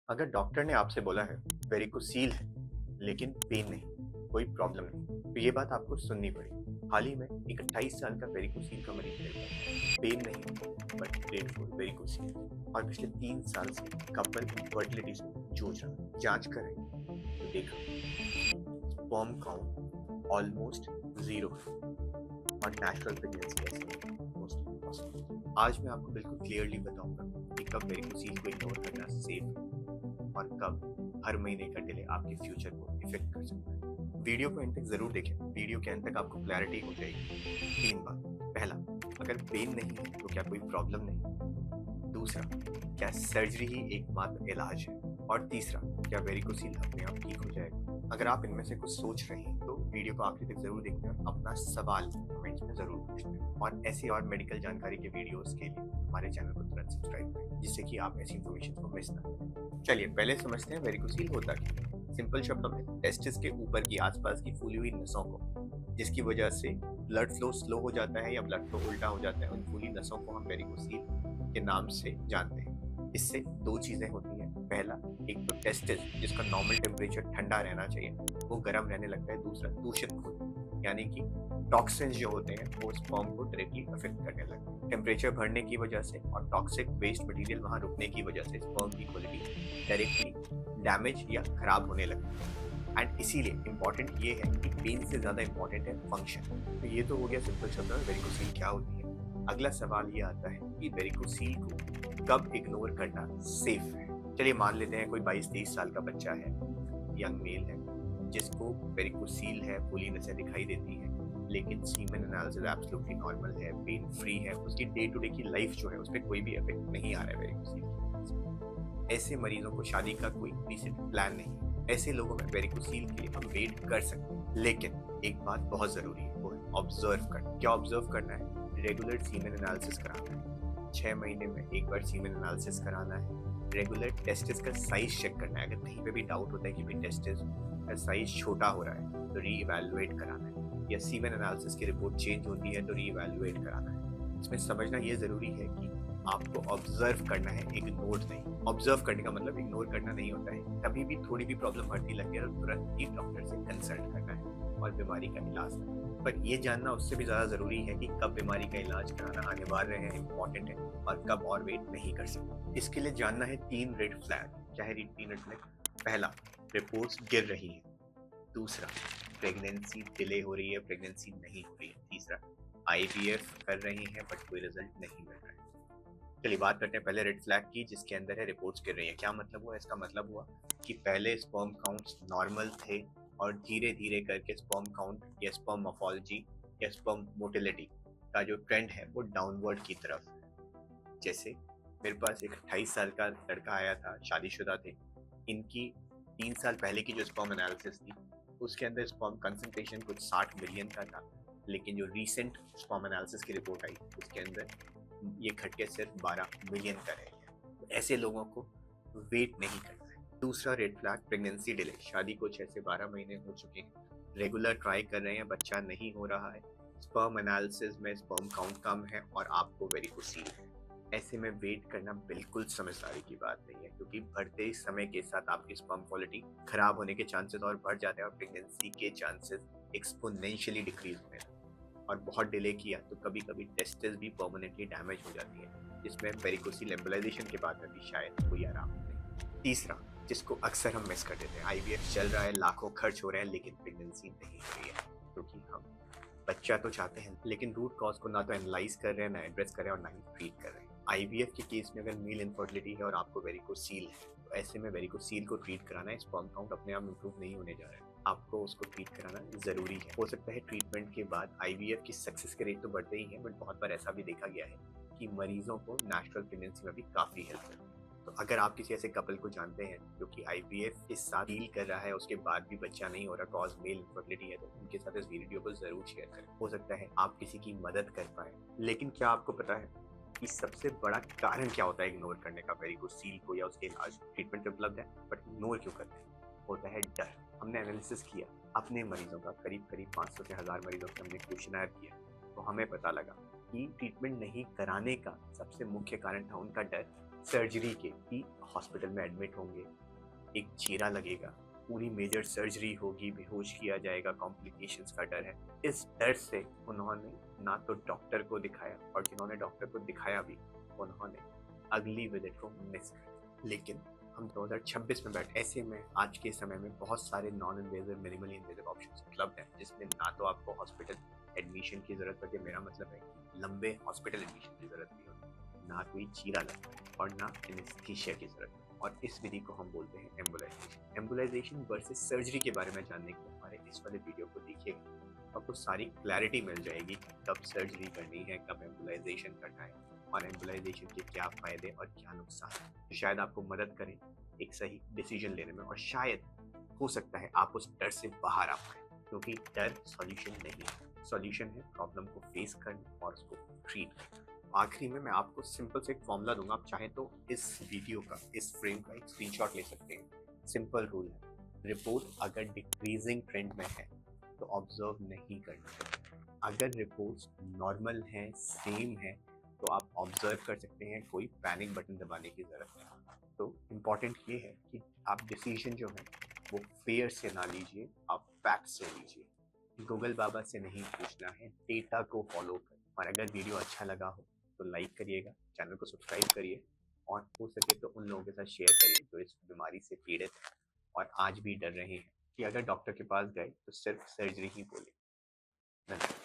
अगर डॉक्टर ने आपसे बोला है वेरिकोसील है लेकिन पेन नहीं, कोई प्रॉब्लम नहीं, तो ये बात आपको सुननी पड़ी। हाल ही में एक 28 साल का वेरिकोसील का मरीज मिल गया। पेन नहीं बट ग्रेड 4 वेरिकोसील, और पिछले 3 साल से कपल फर्टिलिटी से जूझ रहा है। जांच करें तो देखा स्पर्म काउंट ऑलमोस्ट जीरो और नेचुरल प्रेगनेंसी ऐसे मोस्ट इम्पॉसिबल। आज मैं आपको बिल्कुल क्लियरली बताऊंगा कि कब वेरिकोसील को इग्नोर करना सेफ है और कब हर महीने का डिले आपके फ्यूचर को इफेक्ट कर सकता है। वीडियो को एंड तक जरूर देखें। वीडियो के अंत तक आपको क्लैरिटी हो जाएगी। 3 बात। पहला, अगर पेन नहीं है तो क्या कोई प्रॉब्लम नहीं। दूसरा, क्या सर्जरी ही एकमात्र इलाज है। और तीसरा, क्या वेरिकोसील अपने आप ठीक हो जाएगा। अगर आप इनमें से कुछ सोच रहे हैं तो वीडियो को आखिर तक जरूर देखना और अपना सवाल कमेंट्स में जरूर पूछना। और ऐसी और मेडिकल जानकारी के वीडियोस के लिए हमारे चैनल को तुरंत सब्सक्राइब करें, जिससे कि आप ऐसी इन्फॉर्मेशन को मिस ना करें। चलिए पहले समझते हैं वेरिकोसील होता क्या। सिंपल शब्दों में, टेस्टिस के ऊपर की आसपास की फूली हुई नसों को, जिसकी वजह से ब्लड फ्लो स्लो हो जाता है या ब्लड फ्लो उल्टा हो जाता है, उन फूली नसों को हम वेरिकोसील के नाम से जानते हैं। इससे दो चीजें होती हैं। पहला, एक तो टेस्टिस जिसका नॉर्मल टेम्परेचर ठंडा रहना चाहिए, वो गर्म रहने लगता है। दूसरा, दूषित खून, यानी कि टॉक्सिन्स जो होते हैं वो स्पर्म को डायरेक्टली अफेक्ट करने लगते हैं। टेम्परेचर बढ़ने की वजह से और टॉक्सिक वेस्ट मटेरियल वहां रुकने की वजह से स्पर्म की क्वालिटी डायरेक्टली डैमेज या खराब होने लगती है। एंड इसीलिए इम्पॉर्टेंट ये है कि पेन से ज्यादा इम्पॉर्टेंट है फंक्शन। तो ये तो हो गया सिंपल शब्द में वेरिकोसील क्या होती है। अगला सवाल ये आता है कि वेरिकोसील को कब इग्नोर करना सेफ है। चलिए मान लेते हैं कोई 22-23 साल का बच्चा है, यंग मेल है, जिसको वेरिकोसील है, फूली नसें दिखाई देती हैं, लेकिन सीमेन एनालिसिस एब्सोल्युटली नॉर्मल है, पेन फ्री है, उसकी डे टू डे की लाइफ जो है उस पर कोई भी इफेक्ट नहीं आ रहा है वेरिकोसील। ऐसे मरीजों को शादी का कोई डिसेंट प्लान नहीं है। ऐसे लोगों में वेरिकोसील के लिए हम वेट कर सकते हैं, लेकिन एक बात बहुत जरूरी है, वो है ऑब्जर्व करना। क्या ऑब्जर्व करना है? रेगुलर सीमेन एनालिसिस कराना है, 6 महीने में एक बार सीमेन एनालिसिस कराना है। रेगुलर टेस्टिस का साइज चेक करना है। अगर कहीं पे भी डाउट होता है कि भाई टेस्टिस का साइज छोटा हो रहा है तो री इवेलुएट कराना है, या सीमेन एनालिसिस की रिपोर्ट चेंज होती है तो री इवेलुएट कराना है। इसमें समझना ये जरूरी है कि आपको ऑब्जर्व करना है, इग्नोर नहीं। ऑब्जर्व करने का मतलब इग्नोर करना नहीं होता है। कभी भी थोड़ी भी प्रॉब्लम बढ़ती लगे तो तुरंत ही डॉक्टर से कंसल्ट करना है और बीमारी का इलाज करना है। पर ये जानना उससे भी ज्यादा जरूरी है कि कब बीमारी का इलाज कराना अनिवार्य है, इम्पोर्टेंट है, और कब और वेट नहीं कर सकते। इसके लिए जानना है 3 रेड फ्लैग। क्या है 3 रेड फ्लैग? पहला, रिपोर्ट्स गिर रही है। दूसरा, प्रेगनेंसी डिले हो रही है, प्रेगनेंसी नहीं हो रही है। तीसरा, आईवीएफ कर रही है बट कोई रिजल्ट नहीं मिल रहा है। चलिए बात करते हैं पहले रेड फ्लैग की, जिसके अंदर है रिपोर्ट्स गिर रही है। क्या मतलब हुआ? इसका मतलब हुआ कि पहले स्पर्म काउंट्स नॉर्मल थे और धीरे धीरे करके स्पर्म काउंट या स्पर्म मॉर्फोलॉजी या स्पर्म मोटिलिटी का जो ट्रेंड है वो डाउनवर्ड की तरफ है। जैसे मेरे पास एक 28 साल का लड़का आया था, शादीशुदा थे। इनकी 3 साल पहले की जो स्पर्म एनालिसिस थी उसके अंदर स्पर्म कंसंट्रेशन कुछ 60 मिलियन का था, लेकिन जो रीसेंट स्पर्म एनालिसिस की रिपोर्ट आई उसके अंदर ये घट के सिर्फ 12 मिलियन का रह गया। तो ऐसे लोगों को वेट नहीं करना है। दूसरा रेड फ्लैग, प्रेगनेंसी डिले। शादी को 6 से 12 महीने हो चुके हैं, रेगुलर ट्राई कर रहे हैं, बच्चा नहीं हो रहा है, स्पर्म एनालिसिस में स्पर्म काउंट कम है और आपको वेरिकोसील है। ऐसे में वेट करना बिल्कुल समझदारी की बात नहीं है, क्योंकि बढ़ते समय के साथ आपकी स्पर्म क्वालिटी खराब होने के चांसेस और बढ़ जाते हैं और प्रेगनेंसी के चांसेस एक्सपोनेंशियली डिक्रीज होने लगते हैं। और बहुत डिले किया तो कभी कभी टेस्टिस भी परमानेंटली डैमेज हो जाती है, जिसमें वेरिकोसील एम्बोलाइजेशन के बाद में भी शायद कोई आराम नहीं। तीसरा, जिसको अक्सर हम मिस कर देते हैं, आईवीएफ चल रहा है, लाखों खर्च हो रहे हैं, लेकिन प्रेगनेंसी नहीं हो रही है, क्योंकि हम बच्चा तो चाहते हैं लेकिन रूट कॉज को ना तो एनालाइज कर रहे हैं, ना एड्रेस कर रहे हैं और ना ही ट्रीट कर रहे हैं। आईवीएफ के केस में अगर मेल इनफर्टिलिटी है और आपको वेरिकोसील है तो ऐसे में वेरिकोसील को ट्रीट कराना है। स्पर्म काउंट अपने आप इंप्रूव नहीं होने जा रहा है, आपको उसको ट्रीट कराना जरूरी है। हो सकता है ट्रीटमेंट के बाद आईवीएफ की सक्सेस के रेट तो बढ़ते ही हैं, बट बहुत बार ऐसा भी देखा गया है कि मरीजों को नेचुरल प्रेगनेंसी में भी काफी हेल्प करती है। तो अगर आप किसी ऐसे कपल को जानते हैं जो कि आईवीएफ के साथ डील कर रहा है, उसके बाद भी बच्चा नहीं हो रहा, कॉज मेल इनफर्टिलिटी है, तो उनके साथ इस वीडियो को जरूर शेयर करें। हो सकता है आप किसी की मदद कर पाए। लेकिन क्या आपको पता है कि सबसे बड़ा कारण क्या होता है इग्नोर करने का वेरिकोसील को या उसके इलाज? ट्रीटमेंट उपलब्ध है बट इग्नोर क्यों करते हैं? होता है डर। हमने एनालिसिस किया अपने मरीजों का, करीब करीब 500 से 1000 मरीजों से हमने क्वेश्चनर किया, तो हमें पता लगा कि ट्रीटमेंट नहीं कराने का सबसे मुख्य कारण था उनका डर सर्जरी के ही हॉस्पिटल में एडमिट होंगे, एक चीरा लगेगा, पूरी मेजर सर्जरी होगी, बेहोश किया जाएगा, कॉम्प्लिकेशंस का डर है। इस डर से उन्होंने ना तो डॉक्टर को दिखाया, और जिन्होंने डॉक्टर को दिखाया भी उन्होंने अगली विजिट को मिस कर दिया। लेकिन हम 2026 में बैठे, ऐसे में आज के समय में बहुत सारे non invasive, minimally invasive options उपलब्ध हैं, जिसमें ना तो आपको हॉस्पिटल एडमिशन की जरूरत पड़ती है, मेरा मतलब है कि लंबे हॉस्पिटल एडमिशन की जरूरत नहीं होती, ना कोई चीरा लगता है और ना एनेस्थीसिया की जरूरत है। और इस विधि को हम बोलते हैं एम्बुलाइजेशन। एम्बुलाइजेशन वर्सेस सर्जरी के बारे में जानने के लिए हमारे इस वाले वीडियो को देखिएगा, आपको सारी क्लैरिटी मिल जाएगी कि कब सर्जरी करनी है, कब एम्बुलाइजेशन करना है, और एम्बुलाइजेशन के क्या फायदे और क्या नुकसान है, तो शायद आपको मदद करें एक सही डिसीजन लेने में, और शायद हो सकता है आप उस डर से बाहर आ पाए, क्योंकि डर सॉल्यूशन नहीं है। सॉल्यूशन है प्रॉब्लम को फेस करना और उसको ट्रीट करना। आखिरी में मैं आपको सिंपल से एक फॉर्मूला दूंगा, आप चाहें तो इस वीडियो का, इस फ्रेम का एक स्क्रीनशॉट ले सकते हैं। सिंपल रूल है, रिपोर्ट अगर डिक्रीजिंग ट्रेंड में है तो ऑब्जर्व नहीं करना है। अगर रिपोर्ट्स नॉर्मल हैं, सेम है, तो आप ऑब्जर्व कर सकते हैं, कोई पैनिक बटन दबाने की ज़रूरत नहीं। तो इम्पॉर्टेंट ये है कि आप डिसीजन जो है वो फेयर से ना लीजिए, आप फैक्ट से लीजिए। गूगल बाबा से नहीं पूछना है, डेटा को फॉलो करें। और अगर वीडियो अच्छा लगा हो तो लाइक करिएगा, चैनल को सब्सक्राइब करिए, और हो सके तो उन लोगों के साथ शेयर करिए जो इस बीमारी से पीड़ित हैं और आज भी डर रहे हैं कि अगर डॉक्टर के पास गए तो सिर्फ सर्जरी ही बोले। धन्यवाद।